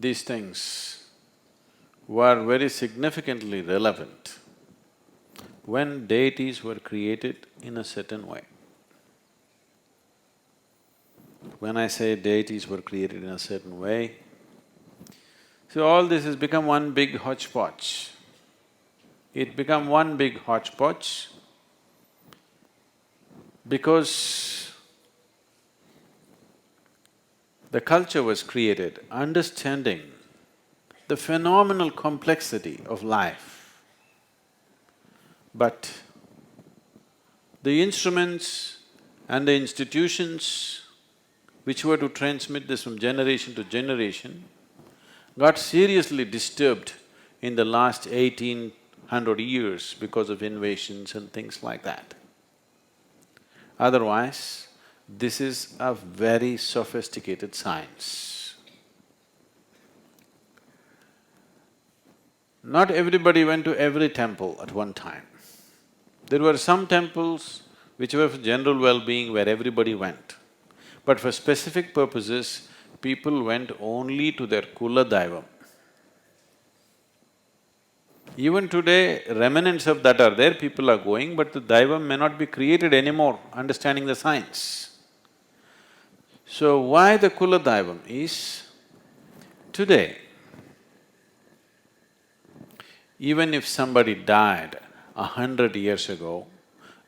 these things were very significantly relevant when deities were created in a certain way. When I say deities were created in a certain way, so all this has become one big hodgepodge. It become one big hodgepodge because the culture was created understanding the phenomenal complexity of life. But the instruments and the institutions which were to transmit this from generation to generation got seriously disturbed in the last 1800 years because of invasions and things like that. Otherwise, this is a very sophisticated science. Not everybody went to every temple at one time. There were some temples which were for general well-being where everybody went. But for specific purposes, people went only to their Kula Daivam. Even today, remnants of that are there, people are going, but the Daivam may not be created anymore, understanding the science. So why the Kula Daivam is, today, even if somebody died 100 years ago,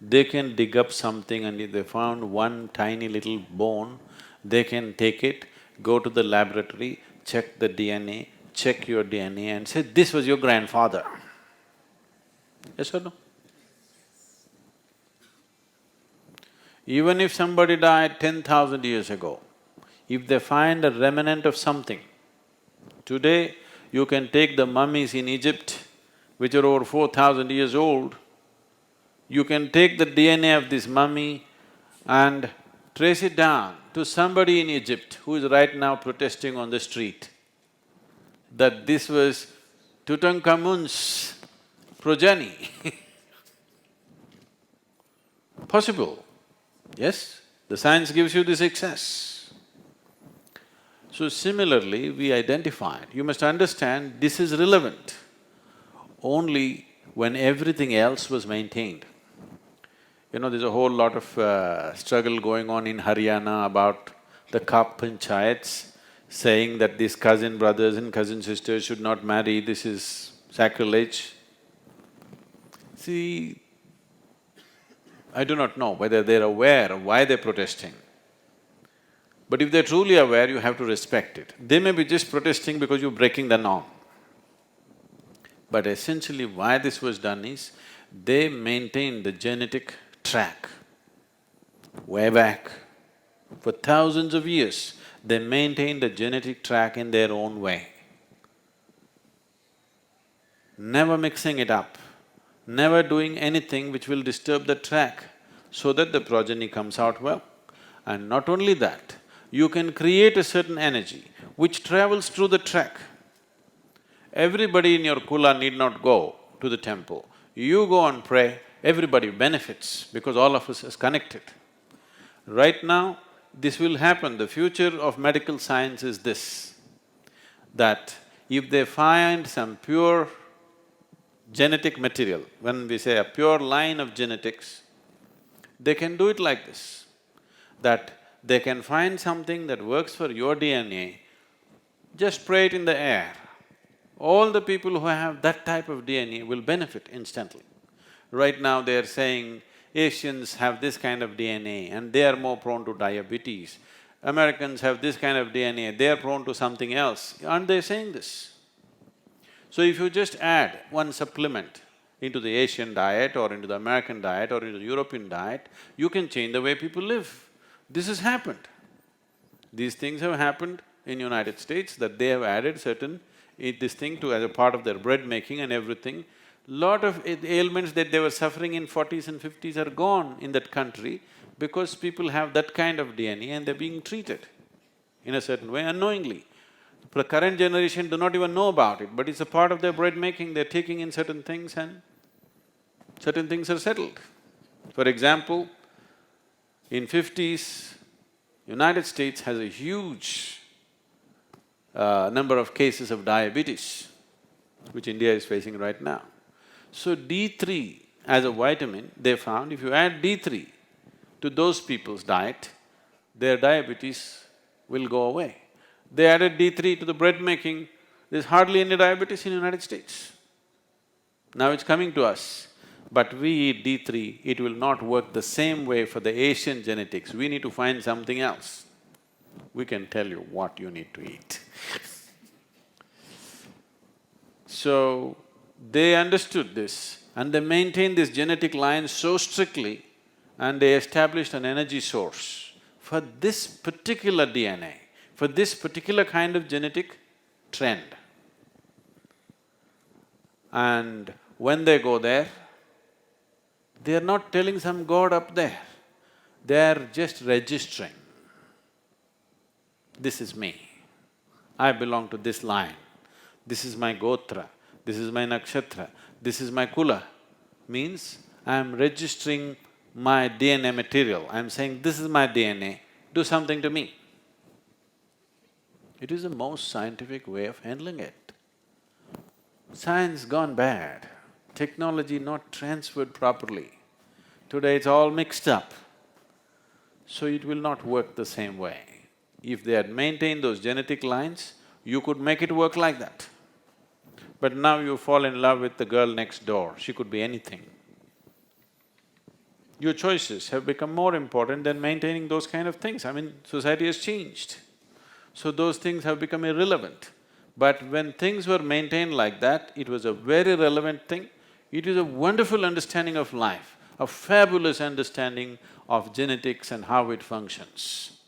they can dig up something and if they found one tiny little bone, they can take it, go to the laboratory, check the DNA, check your DNA and say, this was your grandfather. Yes or no? Even if somebody died 10,000 years ago, if they find a remnant of something, today you can take the mummies in Egypt, which are over 4,000 years old, you can take the DNA of this mummy and trace it down to somebody in Egypt who is right now protesting on the street, that this was Tutankhamun's progeny. Possible, yes? The science gives you this access. So similarly, we identified, you must understand this is relevant only when everything else was maintained. You know, there's a whole lot of struggle going on in Haryana about the Kap panchayats, saying that these cousin brothers and cousin sisters should not marry, this is sacrilege. See, I do not know whether they're aware of why they're protesting. But if they're truly aware, you have to respect it. They may be just protesting because you're breaking the norm. But essentially why this was done is, they maintained the genetic track way back. For thousands of years, they maintained the genetic track in their own way. Never mixing it up, never doing anything which will disturb the track so that the progeny comes out well. And not only that, you can create a certain energy which travels through the track. Everybody in your Kula need not go to the temple. You go and pray, everybody benefits because all of us is connected. Right now, this will happen. The future of medical science is this, that if they find some pure genetic material, when we say a pure line of genetics, they can do it like this, that they can find something that works for your DNA, just spray it in the air. All the people who have that type of DNA will benefit instantly. Right now they're saying Asians have this kind of DNA and they are more prone to diabetes. Americans have this kind of DNA, they are prone to something else. Aren't they saying this? So if you just add one supplement into the Asian diet or into the American diet or into the European diet, you can change the way people live. This has happened. These things have happened in United States, that they have added certain this thing to as a part of their bread making and everything. Lot of ailments that they were suffering in 40s and 50s are gone in that country because people have that kind of DNA and they're being treated in a certain way unknowingly. The current generation do not even know about it, but it's a part of their bread making, they're taking in certain things and certain things are settled. For example, in 50s, United States has a huge number of cases of diabetes, which India is facing right now. So D3 as a vitamin, they found if you add D3 to those people's diet, their diabetes will go away. They added D3 to the bread making, there's hardly any diabetes in the United States. Now it's coming to us, but we eat D3, it will not work the same way for the Asian genetics. We need to find something else. We can tell you what you need to eat. So, they understood this and they maintained this genetic line so strictly and they established an energy source for this particular DNA, for this particular kind of genetic trend. And when they go there, they are not telling some god up there, they are just registering. This is me, I belong to this line, this is my Gotra, this is my Nakshatra, this is my Kula. Means I am registering my DNA material, I am saying, this is my DNA, do something to me. It is the most scientific way of handling it. Science gone bad, technology not transferred properly. Today it's all mixed up, so it will not work the same way. If they had maintained those genetic lines, you could make it work like that. But now you fall in love with the girl next door, she could be anything. Your choices have become more important than maintaining those kind of things. I mean, society has changed, so those things have become irrelevant. But when things were maintained like that, it was a very relevant thing. It is a wonderful understanding of life, a fabulous understanding of genetics and how it functions.